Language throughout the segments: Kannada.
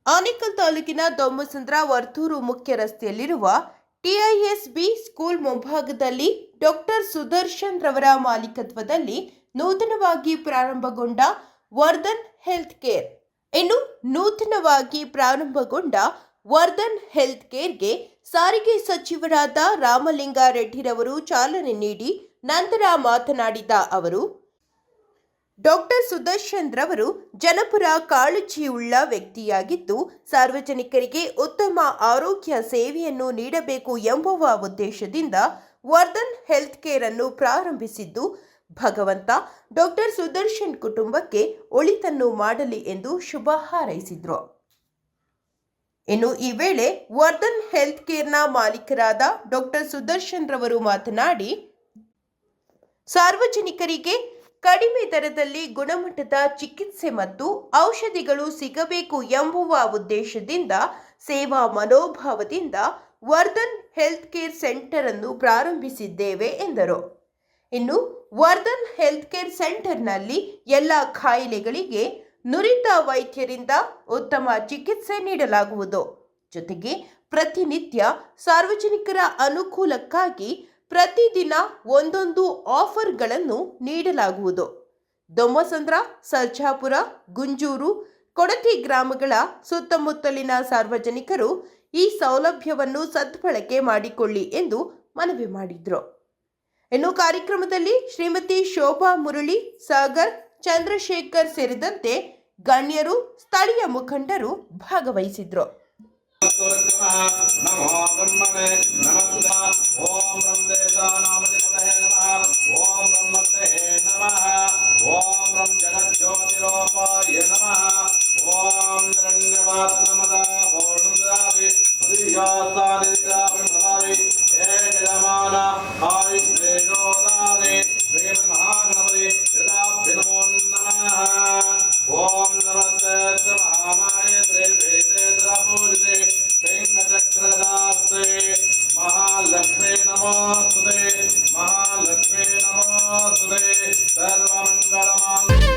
ಆನೇಕಲ್ ತಾಲೂಕಿನ ದೊಮ್ಮಸಂದ್ರ ವರ್ತೂರು ಮುಖ್ಯ ರಸ್ತೆಯಲ್ಲಿರುವ ಟಿಐಎಸ್ಬಿ ಸ್ಕೂಲ್ ಮುಂಭಾಗದಲ್ಲಿ ಡಾಕ್ಟರ್ ಸುದರ್ಶನ್ ರವರ ಮಾಲೀಕತ್ವದಲ್ಲಿ ನೂತನವಾಗಿ ಪ್ರಾರಂಭಗೊಂಡ ವರ್ಧನ್ ಹೆಲ್ತ್ ಕೇರ್. ಇನ್ನು ನೂತನವಾಗಿ ಪ್ರಾರಂಭಗೊಂಡ ವರ್ಧನ್ ಹೆಲ್ತ್ ಕೇರ್ಗೆ ಸಾರಿಗೆ ಸಚಿವರಾದ ರಾಮಲಿಂಗಾರೆಡ್ಡಿರವರು ಚಾಲನೆ ನೀಡಿ ನಂತರ ಮಾತನಾಡಿದ ಅವರು, ಡಾಕ್ಟರ್ ಸುದರ್ಶನ್ ರವರು ಜನಪರ ಕಾಳಜಿಯುಳ್ಳ ವ್ಯಕ್ತಿಯಾಗಿದ್ದು, ಸಾರ್ವಜನಿಕರಿಗೆ ಉತ್ತಮ ಆರೋಗ್ಯ ಸೇವೆಯನ್ನು ನೀಡಬೇಕು ಎಂಬುವ ಉದ್ದೇಶದಿಂದ ವರ್ಧನ್ ಹೆಲ್ತ್ ಕೇರ್ ಅನ್ನು ಪ್ರಾರಂಭಿಸಿದ್ದು, ಭಗವಂತ ಡಾಕ್ಟರ್ ಸುದರ್ಶನ್ ಕುಟುಂಬಕ್ಕೆ ಒಳಿತನ್ನು ಮಾಡಲಿ ಎಂದು ಶುಭ ಹಾರೈಸಿದರು. ಇನ್ನು ಈ ವೇಳೆ ವರ್ಧನ್ ಹೆಲ್ತ್ ಕೇರ್ನ ಮಾಲೀಕರಾದ ಡಾಕ್ಟರ್ ಸುದರ್ಶನ್ ರವರು ಮಾತನಾಡಿ, ಸಾರ್ವಜನಿಕರಿಗೆ ಕಡಿಮೆ ದರದಲ್ಲಿ ಗುಣಮಟ್ಟದ ಚಿಕಿತ್ಸೆ ಮತ್ತು ಔಷಧಿಗಳು ಸಿಗಬೇಕು ಎಂಬುವ ಉದ್ದೇಶದಿಂದ ಸೇವಾ ಮನೋಭಾವದಿಂದ ವರ್ಧನ್ ಹೆಲ್ತ್ ಕೇರ್ ಸೆಂಟರ್ ಅನ್ನು ಪ್ರಾರಂಭಿಸಿದ್ದೇವೆ ಎಂದರು. ಇನ್ನು ವರ್ಧನ್ ಹೆಲ್ತ್ ಕೇರ್ ಸೆಂಟರ್ನಲ್ಲಿ ಎಲ್ಲ ಕಾಯಿಲೆಗಳಿಗೆ ನುರಿತ ವೈದ್ಯರಿಂದ ಉತ್ತಮ ಚಿಕಿತ್ಸೆ ನೀಡಲಾಗುವುದು. ಜೊತೆಗೆ ಪ್ರತಿನಿತ್ಯ ಸಾರ್ವಜನಿಕರ ಅನುಕೂಲಕ್ಕಾಗಿ ಪ್ರತಿದಿನ ಒಂದೊಂದು ಆಫರ್ಗಳನ್ನು ನೀಡಲಾಗುವುದು. ದೊಮ್ಮಸಂದ್ರ, ಸರ್ಜಾಪುರ, ಗುಂಜೂರು, ಕೊಡತಿ ಗ್ರಾಮಗಳ ಸುತ್ತಮುತ್ತಲಿನ ಸಾರ್ವಜನಿಕರು ಈ ಸೌಲಭ್ಯವನ್ನು ಸದ್ಬಳಕೆ ಮಾಡಿಕೊಳ್ಳಿ ಎಂದು ಮನವಿ ಮಾಡಿದರು. ಇನ್ನು ಕಾರ್ಯಕ್ರಮದಲ್ಲಿ ಶ್ರೀಮತಿ ಶೋಭಾ ಮುರಳಿ, ಸಾಗರ್, ಚಂದ್ರಶೇಖರ್ ಸೇರಿದಂತೆ ಗಣ್ಯರು, ಸ್ಥಳೀಯ ಮುಖಂಡರು ಭಾಗವಹಿಸಿದ್ರು. ನಮೋ ಬ್ರಹ್ಮಣೇ ನಮಃ. ಓಂ ಬ್ರಹ್ಮದೇಶಾನಾಮಧಿಪತಯೇ ನಮಃ. ಓಂ ಬ್ರಹ್ಮದೇಹೇ ನಮಃ. ಓಂ ಬ್ರಹ್ಮ ಜಗಜ್ಯೋತಿರೋಪಾಯ ನಮಃ. ಓಂ ಹಿರಣ್ಯವಾಸ್ತ್ರಮದ ಪೌರ್ಣಮದಾವಿ ಹೃದಯಾಸಾನಿದ್ರಾವಿಭವಾವಿ ಏಕಜಮಾನ ಆಯುಷ್ರೇಣೋದಾನಿ ಶ್ರೀಮನ್ಮಹಾಗಣಪತಿ ಯದಾಭ್ಯನಮೋ ನಮಃ. ಓಂ ನಮಸ್ತೆ ಮಹಾಮಾಯ ಶ್ರೀ ವೇದೇಂದ್ರಪೂಜಿತೆ ವೆಂಕಟಚಕ್ರದಾಸ್ತೆ ಮಹಾಲಕ್ಷ್ಮೀ ನಮೋಸ್ತುತೆ. ಮಹಾಲಕ್ಷ್ಮೀ ನಮೋಸ್ತುತೆ. ಸರ್ವಮಂಗಳಮಾಂಗಲ್ಯೇ.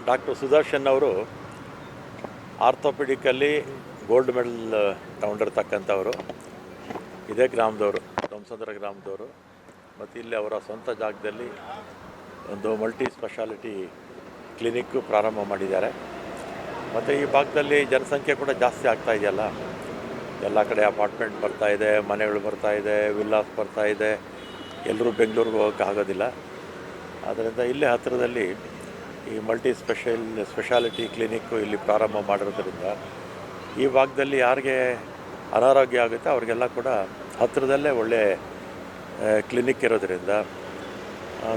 ಡಾಕ್ಟರ್ ಸುದರ್ಶನ್ ಅವರು ಆರ್ಥೋಪೆಡಿಕಲ್ಲಿ ಗೋಲ್ಡ್ ಮೆಡಲ್ ತಗೊಂಡಿರ್ತಕ್ಕಂಥವರು ಇದೇ ಗ್ರಾಮದವರು, ದೊಮ್ಸಂದ್ರ ಗ್ರಾಮದವರು. ಮತ್ತು ಇಲ್ಲಿ ಅವರ ಸ್ವಂತ ಜಾಗದಲ್ಲಿ ಒಂದು ಮಲ್ಟಿ ಸ್ಪೆಷಾಲಿಟಿ ಕ್ಲಿನಿಕ್ಕು ಪ್ರಾರಂಭ ಮಾಡಿದ್ದಾರೆ. ಮತ್ತು ಈ ಭಾಗದಲ್ಲಿ ಜನಸಂಖ್ಯೆ ಕೂಡ ಜಾಸ್ತಿ ಆಗ್ತಾ ಇದೆಯಲ್ಲ, ಎಲ್ಲ ಕಡೆ ಅಪಾರ್ಟ್ಮೆಂಟ್ ಬರ್ತಾಯಿದೆ, ಮನೆಗಳು ಬರ್ತಾಯಿದೆ, ವಿಲ್ಲಾಸ್ ಬರ್ತಾಯಿದೆ. ಎಲ್ಲರೂ ಬೆಂಗಳೂರಿಗೆ ಹೋಗೋಕ್ಕೆ ಆಗೋದಿಲ್ಲ. ಆದ್ದರಿಂದ ಇಲ್ಲೇ ಹತ್ತಿರದಲ್ಲಿ ಈ ಮಲ್ಟಿ ಸ್ಪೆಷಾಲಿಟಿ ಕ್ಲಿನಿಕ್ಕು ಇಲ್ಲಿ ಪ್ರಾರಂಭ ಮಾಡಿರೋದ್ರಿಂದ ಈ ಭಾಗದಲ್ಲಿ ಯಾರಿಗೆ ಅನಾರೋಗ್ಯ ಆಗುತ್ತೆ ಅವರಿಗೆಲ್ಲ ಕೂಡ ಹತ್ತಿರದಲ್ಲೇ ಒಳ್ಳೆ ಕ್ಲಿನಿಕ್ ಇರೋದ್ರಿಂದ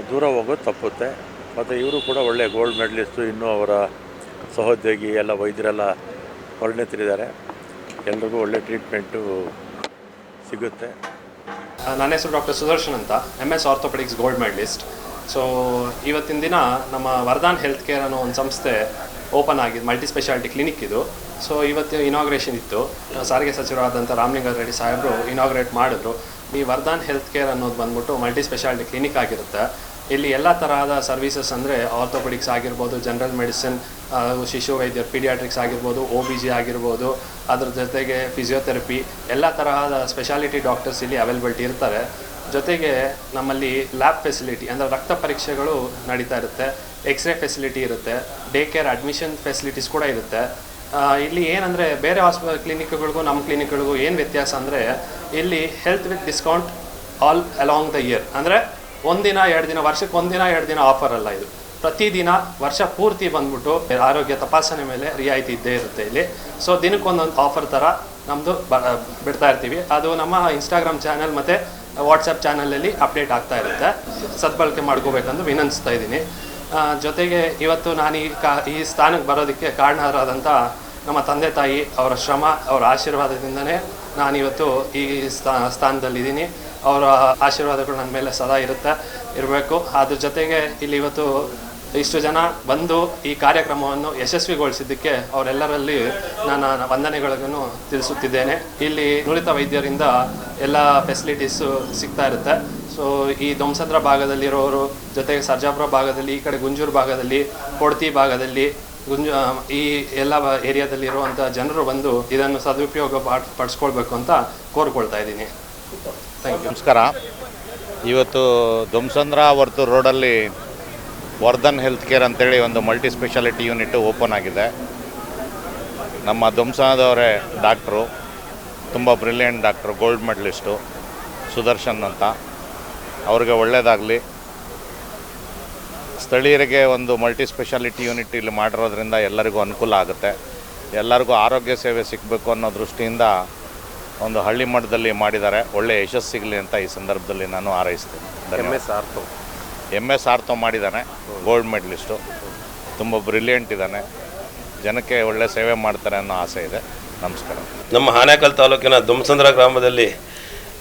ದೂರ ಹೋಗೋದು ತಪ್ಪುತ್ತೆ. ಮತ್ತು ಇವರು ಕೂಡ ಒಳ್ಳೆ ಗೋಲ್ಡ್ ಮೆಡಲಿಸ್ಟು, ಇನ್ನೂ ಅವರ ಸಹೋದ್ಯೋಗಿ ಎಲ್ಲ ವೈದ್ಯರೆಲ್ಲ ಪರಿಣಿತರಿದ್ದಾರೆ. ಎಲ್ರಿಗೂ ಒಳ್ಳೆ ಟ್ರೀಟ್ಮೆಂಟು ಸಿಗುತ್ತೆ. ನನ್ನ ಹೆಸರು ಡಾಕ್ಟರ್ ಸುದರ್ಶನ್ ಅಂತ, MS orthopaedics gold medalist. So ಇವತ್ತಿನ ದಿನ ನಮ್ಮ ವರದಾನ್ ಹೆಲ್ತ್ ಕೇರ್ ಅನ್ನೋ ಒಂದು ಸಂಸ್ಥೆ ಓಪನ್ ಆಗಿದೆ, ಮಲ್ಟಿ ಸ್ಪೆಷಾಲಿಟಿ ಕ್ಲಿನಿಕ್ ಇದು. ಸೊ ಇವತ್ತು ಇನಾಗ್ರೇಷನ್ ಇತ್ತು. ಸಾರಿಗೆ ಸಚಿವರಾದಂಥ ರಾಮಲಿಂಗಾರೆಡ್ಡಿ ರೆಡ್ಡಿ ಸಾಹೇಬರು ಇನಾಗ್ರೇಟ್ ಮಾಡಿದ್ರು. ಈ ವರದಾನ್ ಹೆಲ್ತ್ ಕೇರ್ ಅನ್ನೋದು ಬಂದ್ಬಿಟ್ಟು ಮಲ್ಟಿ ಸ್ಪೆಷಾಲಿಟಿ ಕ್ಲಿನಿಕ್ ಆಗಿರುತ್ತೆ. ಇಲ್ಲಿ ಎಲ್ಲ ತರಹದ ಸರ್ವಿಸಸ್ ಅಂದರೆ ಆರ್ಥೋಪೆಡಿಕ್ಸ್ ಆಗಿರ್ಬೋದು, ಜನರಲ್ ಮೆಡಿಸಿನ್, ಶಿಶು ವೈದ್ಯರು, ಪೀಡಿಯಾಟ್ರಿಕ್ಸ್ ಆಗಿರ್ಬೋದು, OBG ಆಗಿರ್ಬೋದು, ಅದ್ರ ಜೊತೆಗೆ ಫಿಸಿಯೋಥೆರಪಿ, ಎಲ್ಲ ತರಹದ ಸ್ಪೆಷಾಲಿಟಿ ಡಾಕ್ಟರ್ಸ್ ಇಲ್ಲಿ ಅವೈಲಬಿಲಿಟಿ ಇರ್ತಾರೆ. ಜೊತೆಗೆ ನಮ್ಮಲ್ಲಿ ಲ್ಯಾಬ್ ಫೆಸಿಲಿಟಿ ಅಂದರೆ ರಕ್ತ ಪರೀಕ್ಷೆಗಳು ನಡೀತಾ ಇರುತ್ತೆ, ಎಕ್ಸ್ರೇ ಫೆಸಿಲಿಟಿ ಇರುತ್ತೆ, ಡೇ ಕೇರ್ ಅಡ್ಮಿಷನ್ ಫೆಸಿಲಿಟೀಸ್ ಕೂಡ ಇರುತ್ತೆ. ಇಲ್ಲಿ ಏನಂದರೆ ಬೇರೆ ಕ್ಲಿನಿಕ್ಗಳಿಗೂ ನಮ್ಮ ಕ್ಲಿನಿಕ್ಗಳಿಗೂ ಏನು ವ್ಯತ್ಯಾಸ ಅಂದರೆ ಇಲ್ಲಿ health with discount all along the year. ಅಂದರೆ ಒಂದಿನ 2 ದಿನ, ವರ್ಷಕ್ಕೆ 1 ದಿನ 2 ದಿನ ಆಫರ್ ಅಲ್ಲ ಇದು. ಪ್ರತಿದಿನ ವರ್ಷ ಪೂರ್ತಿ ಬಂದ್ಬಿಟ್ಟು ಆರೋಗ್ಯ ತಪಾಸಣೆ ಮೇಲೆ ರಿಯಾಯಿತಿ ಇದ್ದೇ ಇರುತ್ತೆ ಇಲ್ಲಿ. ಸೊ ದಿನಕ್ಕೊಂದೊಂದು ಆಫರ್ ಥರ ನಮ್ಮದು ಬಿಡ್ತಾ ಇರ್ತೀವಿ. ಅದು ನಮ್ಮ ಇನ್ಸ್ಟಾಗ್ರಾಮ್ ಚಾನಲ್ ಮತ್ತು ವಾಟ್ಸಪ್ ಚಾನಲಲ್ಲಿ ಅಪ್ಡೇಟ್ ಆಗ್ತಾ ಇರುತ್ತೆ. ಸದ್ಬಳಕೆ ಮಾಡ್ಕೋಬೇಕಂದು ವಿನಂತಿಸ್ತಾ ಇದ್ದೀನಿ. ಜೊತೆಗೆ ಇವತ್ತು ನಾನು ಈ ಸ್ಥಾನಕ್ಕೆ ಬರೋದಕ್ಕೆ ಕಾರಣರಾದಂಥ ನಮ್ಮ ತಂದೆ ತಾಯಿ, ಅವರ ಶ್ರಮ, ಅವರ ಆಶೀರ್ವಾದದಿಂದನೇ ನಾನಿವತ್ತು ಈ ಸ್ಥಾನದಲ್ಲಿದ್ದೀನಿ. ಅವರ ಆಶೀರ್ವಾದಗಳು ನನ್ನ ಮೇಲೆ ಸದಾ ಇರಬೇಕು. ಅದ್ರ ಜೊತೆಗೆ ಇಲ್ಲಿ ಇವತ್ತು ಇಷ್ಟು ಜನ ಬಂದು ಈ ಕಾರ್ಯಕ್ರಮವನ್ನು ಯಶಸ್ವಿಗೊಳಿಸಿದ್ದಕ್ಕೆ ಅವರೆಲ್ಲರಲ್ಲಿ ನನ್ನ ವಂದನೆಗಳನ್ನು ತಿಳಿಸುತ್ತಿದ್ದೇನೆ. ಇಲ್ಲಿ ನುರಿತ ವೈದ್ಯರಿಂದ ಎಲ್ಲ ಫೆಸಿಲಿಟೀಸು ಸಿಗ್ತಾ ಇರುತ್ತೆ. ಸೊ ಈ ದೊಮ್ಸಂದ್ರ ಭಾಗದಲ್ಲಿರೋರು, ಜೊತೆಗೆ ಸರ್ಜಾಪುರ ಭಾಗದಲ್ಲಿ, ಈ ಕಡೆ ಗುಂಜೂರು ಭಾಗದಲ್ಲಿ, ಕೊಡ್ತಿ ಭಾಗದಲ್ಲಿ, ಈ ಎಲ್ಲ ಏರಿಯಾದಲ್ಲಿರುವಂಥ ಜನರು ಬಂದು ಇದನ್ನು ಸದುಪಯೋಗ ಪಡಿಸ್ಕೊಳ್ಬೇಕು ಅಂತ ಕೋರ್ಕೊಳ್ತಾ ಇದ್ದೀನಿ. Thank you. ನಮಸ್ಕಾರ. ಇವತ್ತು ದೊಮ್ಸಂದ್ರ ವರ್ತೂರು ರೋಡಲ್ಲಿ ವರ್ಧನ್ ಹೆಲ್ತ್ ಕೇರ್ ಅಂತೇಳಿ ಒಂದು ಮಲ್ಟಿ ಸ್ಪೆಷಾಲಿಟಿ ಯೂನಿಟ್ ಓಪನ್ ಆಗಿದೆ. ನಮ್ಮ ದೊಮ್ಸಂದ್ರದವರೇ ಡಾಕ್ಟ್ರು, ತುಂಬ brilliant doctor, gold medallist Sudarshan ಅಂತ. ಅವ್ರಿಗೆ ಒಳ್ಳೆಯದಾಗಲಿ. ಸ್ಥಳೀಯರಿಗೆ ಒಂದು ಮಲ್ಟಿ ಸ್ಪೆಷಾಲಿಟಿ ಯೂನಿಟ್ ಇಲ್ಲಿ ಮಾಡಿರೋದ್ರಿಂದ ಎಲ್ಲರಿಗೂ ಅನುಕೂಲ ಆಗುತ್ತೆ. ಎಲ್ಲರಿಗೂ ಆರೋಗ್ಯ ಸೇವೆ ಸಿಗಬೇಕು ಅನ್ನೋ ದೃಷ್ಟಿಯಿಂದ ಒಂದು ಹಳ್ಳಿ ಮಟ್ಟದಲ್ಲಿ ಮಾಡಿದ್ದಾರೆ. ಒಳ್ಳೆ ಯಶಸ್ಸು ಸಿಗಲಿ ಅಂತ ಈ ಸಂದರ್ಭದಲ್ಲಿ ನಾನು ಹಾರೈಸ್ತೀನಿ. MS ಆರ್ಥೋ ಮಾಡಿದ್ದಾನೆ, ಗೋಲ್ಡ್ ಮೆಡಲಿಸ್ಟು, ತುಂಬ ಬ್ರಿಲಿಯಂಟ್ ಇದ್ದಾನೆ. ಜನಕ್ಕೆ ಒಳ್ಳೆ ಸೇವೆ ಮಾಡ್ತಾರೆ ಅನ್ನೋ ಆಸೆ ಇದೆ. ನಮಸ್ಕಾರ. ನಮ್ಮ ಆನೇಕಲ್ ತಾಲೂಕಿನ ದೊಮ್ಸಂದ್ರ ಗ್ರಾಮದಲ್ಲಿ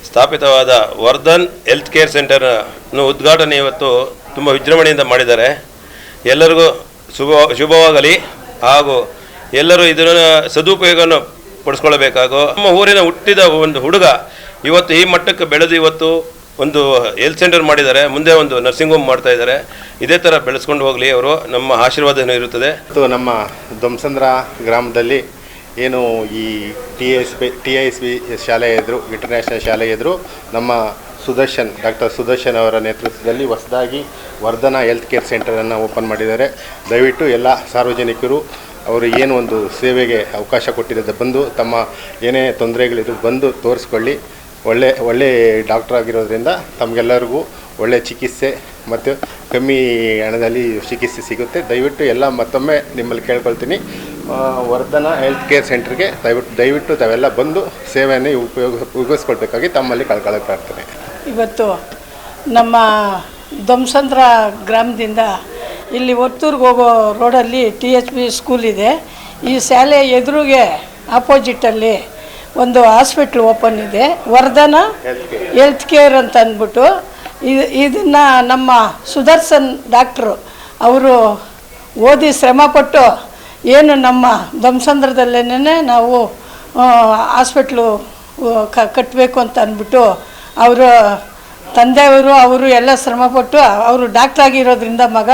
ಸ್ಥಾಪಿತವಾದ ವರ್ಧನ್ ಹೆಲ್ತ್ ಕೇರ್ ಸೆಂಟರ್ನ ಉದ್ಘಾಟನೆ ಇವತ್ತು ತುಂಬ ವಿಜೃಂಭಣೆಯಿಂದ ಮಾಡಿದ್ದಾರೆ. ಎಲ್ಲರಿಗೂ ಶುಭವಾಗಲಿ ಹಾಗೂ ಎಲ್ಲರೂ ಇದರ ಸದುಪಯೋಗವನ್ನು ಪಡಿಸ್ಕೊಳ್ಬೇಕಾಗೋ. ನಮ್ಮ ಊರಿನ ಹುಟ್ಟಿದ ಒಂದು ಹುಡುಗ ಇವತ್ತು ಈ ಮಟ್ಟಕ್ಕೆ ಬೆಳೆದು ಇವತ್ತು ಒಂದು ಹೆಲ್ತ್ ಸೆಂಟರ್ ಮಾಡಿದ್ದಾರೆ, ಮುಂದೆ ಒಂದು ನರ್ಸಿಂಗ್ ಹೋಮ್ ಮಾಡ್ತಾ ಇದ್ದಾರೆ. ಇದೇ ಥರ ಬೆಳೆಸ್ಕೊಂಡು ಹೋಗಲಿ, ಅವರು ನಮ್ಮ ಆಶೀರ್ವಾದ ಇರುತ್ತದೆ. ನಮ್ಮ ದೊಮ್ಸಂದ್ರ ಗ್ರಾಮದಲ್ಲಿ ಏನು ಈ TISB ಶಾಲೆ ಎದುರು, ಇಂಟರ್ನ್ಯಾಷನಲ್ ಶಾಲೆ ಎದುರು ನಮ್ಮ ಡಾಕ್ಟರ್ ಸುದರ್ಶನ್ ಅವರ ನೇತೃತ್ವದಲ್ಲಿ ಹೊಸದಾಗಿ ವರ್ಧನ ಹೆಲ್ತ್ ಕೇರ್ ಸೆಂಟರನ್ನು ಓಪನ್ ಮಾಡಿದ್ದಾರೆ. ದಯವಿಟ್ಟು ಎಲ್ಲ ಸಾರ್ವಜನಿಕರು ಅವರು ಏನು ಒಂದು ಸೇವೆಗೆ ಅವಕಾಶ ಕೊಟ್ಟಿರೋದು ಬಂದು ತಮ್ಮ ಏನೇ ತೊಂದರೆಗಳಿದ್ರು ಬಂದು ತೋರಿಸ್ಕೊಳ್ಳಿ. ಒಳ್ಳೆ ಡಾಕ್ಟರ್ ಆಗಿರೋದ್ರಿಂದ ತಮಗೆಲ್ಲರಿಗೂ ಒಳ್ಳೆಯ ಚಿಕಿತ್ಸೆ ಮತ್ತು ಕಮ್ಮಿ ಹಣದಲ್ಲಿ ಚಿಕಿತ್ಸೆ ಸಿಗುತ್ತೆ. ದಯವಿಟ್ಟು ಎಲ್ಲ ಮತ್ತೊಮ್ಮೆ ನಿಮ್ಮಲ್ಲಿ ಕೇಳ್ಕೊಳ್ತೀನಿ, ವರ್ಧನ ಹೆಲ್ತ್ ಕೇರ್ ಸೆಂಟರ್ಗೆ ದಯವಿಟ್ಟು ತಾವೆಲ್ಲ ಬಂದು ಸೇವೆಯನ್ನು ಉಪಯೋಗಿಸ್ಕೊಳ್ಬೇಕಾಗಿ ತಮ್ಮಲ್ಲಿ ಕಳ್ಕೊಳ್ಳೋಕೆ ಪ್ರಾರ್ಥನೆ. ಇವತ್ತು ನಮ್ಮ ದೊಮ್ಸಂದ್ರ ಗ್ರಾಮದಿಂದ ಇಲ್ಲಿ ವರ್ತೂರಿಗೆ ಹೋಗೋ ರೋಡಲ್ಲಿ THB ಸ್ಕೂಲ್ ಇದೆ. ಈ ಶಾಲೆ ಎದುರಿಗೆ ಆಪೋಸಿಟಲ್ಲಿ ಒಂದು ಹಾಸ್ಪಿಟ್ಲ್ ಓಪನ್ ಇದೆ, ವರ್ಧನ ಹೆಲ್ತ್ ಕೇರ್ ಅಂತ ಅಂದ್ಬಿಟ್ಟು. ಇದನ್ನು ನಮ್ಮ ಸುದರ್ಶನ್ ಡಾಕ್ಟ್ರು ಅವರು ಓದಿ ಶ್ರಮಪಟ್ಟು ಏನು ನಮ್ಮ ದೊಮ್ಸಂದ್ರದಲ್ಲೇನೇ ನಾವು ಹಾಸ್ಪಿಟ್ಲು ಕಟ್ಟಬೇಕು ಅಂತ ಅಂದ್ಬಿಟ್ಟು ಅವರು ತಂದೆಯವರು ಅವರು ಎಲ್ಲ ಶ್ರಮಪಟ್ಟು ಅವರು ಡಾಕ್ಟ್ರಾಗಿರೋದ್ರಿಂದ ಮಗ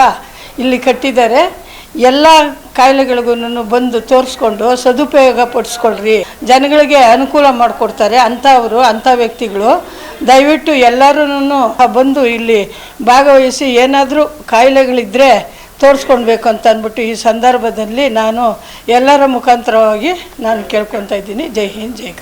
ಇಲ್ಲಿ ಕಟ್ಟಿದ್ದಾರೆ. ಎಲ್ಲ ಕಾಯಿಲೆಗಳಿಗೂ ಬಂದು ತೋರಿಸ್ಕೊಂಡು ಸದುಪಯೋಗ ಪಡಿಸ್ಕೊಳ್ರಿ. ಜನಗಳಿಗೆ ಅನುಕೂಲ ಮಾಡಿಕೊಡ್ತಾರೆ ಅಂಥವರು, ಅಂಥ ವ್ಯಕ್ತಿಗಳು. ದಯವಿಟ್ಟು ಎಲ್ಲರೂ ಬಂದು ಇಲ್ಲಿ ಭಾಗವಹಿಸಿ ಏನಾದರೂ ಕಾಯಿಲೆಗಳಿದ್ದರೆ ತೋರಿಸ್ಕೊಳ್ಬೇಕು ಅಂತ ಅಂದ್ಬಿಟ್ಟು ಈ ಸಂದರ್ಭದಲ್ಲಿ ನಾನು ಎಲ್ಲರ ಮುಖಾಂತರವಾಗಿ ನಾನು ಕೇಳ್ಕೊತಾ ಇದ್ದೀನಿ. ಜೈ ಹಿಂದ್, ಜೈ ಕರ್ನಾಟಕ.